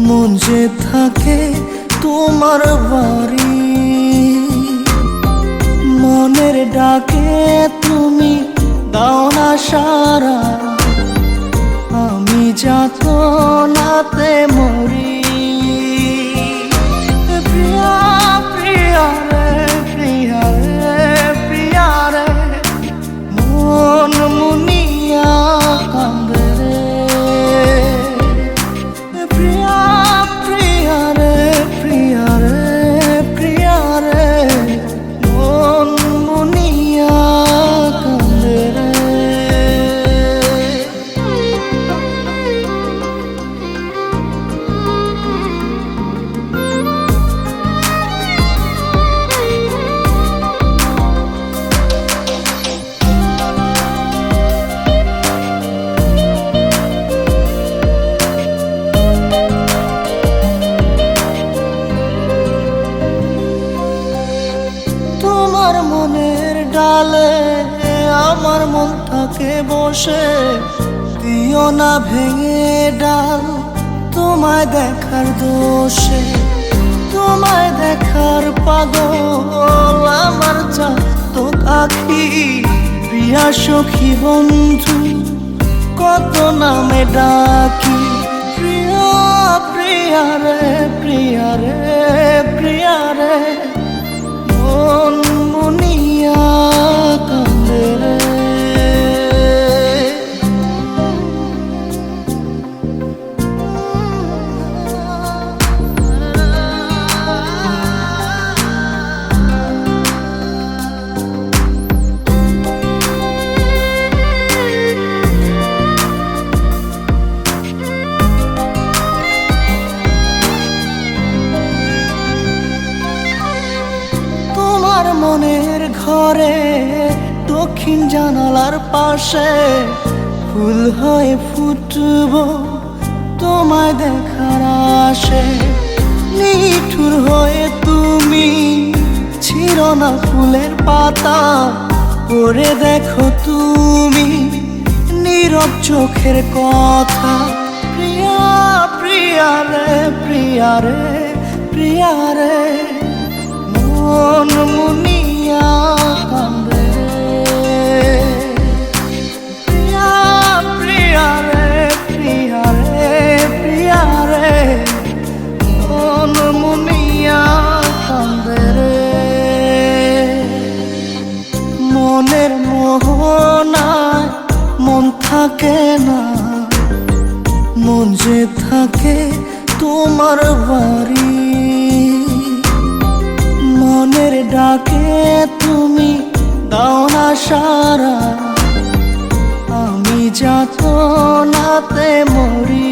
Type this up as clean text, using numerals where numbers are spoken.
মন যে থাকে তোমার বাড়ি, মনের ডাকে তুমি দাও না সারা, আমি যাতনাতে মরি। প্রিয়া প্রিয়া রে, প্রিয়া রে, প্রিয়া রে, মন মুনিয়া কান্দে রে। প্রিয়া প্রিয়া রে, প্রিয়া রে, প্রিয়া রে, মন মুনিয়া কান্দে রে। তোমার মনের ডালে আমার মন থাকে বসে, দিও না ভেঙে ডাল তোমায় দেখার দোষে। তোমায় দেখার পাগল আমার চাতক আখি, প্রিয়া সখী বন্ধু কত নামে ডাকি। প্রিয়া প্রিয়া রে, প্রিয়া রে, প্রিয়া রে, মন মুনিয়া কান্দে রে। মনের ঘরে দক্ষিণ জানালার পাশে ফুল হয়ে ফুটব তোমায় দেখার আশে। নিঠুর হয়ে তুমি ছিঁড়ো না ফুলের পাতা, পড়ে দেখো তুমি নীরব চোখের কথা। প্রিয়া প্রিয়া রে, প্রিয়া রে, প্রিয়া রে, মন মুনিয়া কান্দে। প্রিয়া প্রিয়া রে, প্রিয়া রে, প্রিয়া রে, মন মুনিয়া কান্দে রে। মনের মোহনায় মন থাকে না, মন যে থাকে তোমার বাড়ি, মনের ডাকে তুমি দাও না সারা, আমি যাতনাতে মরি।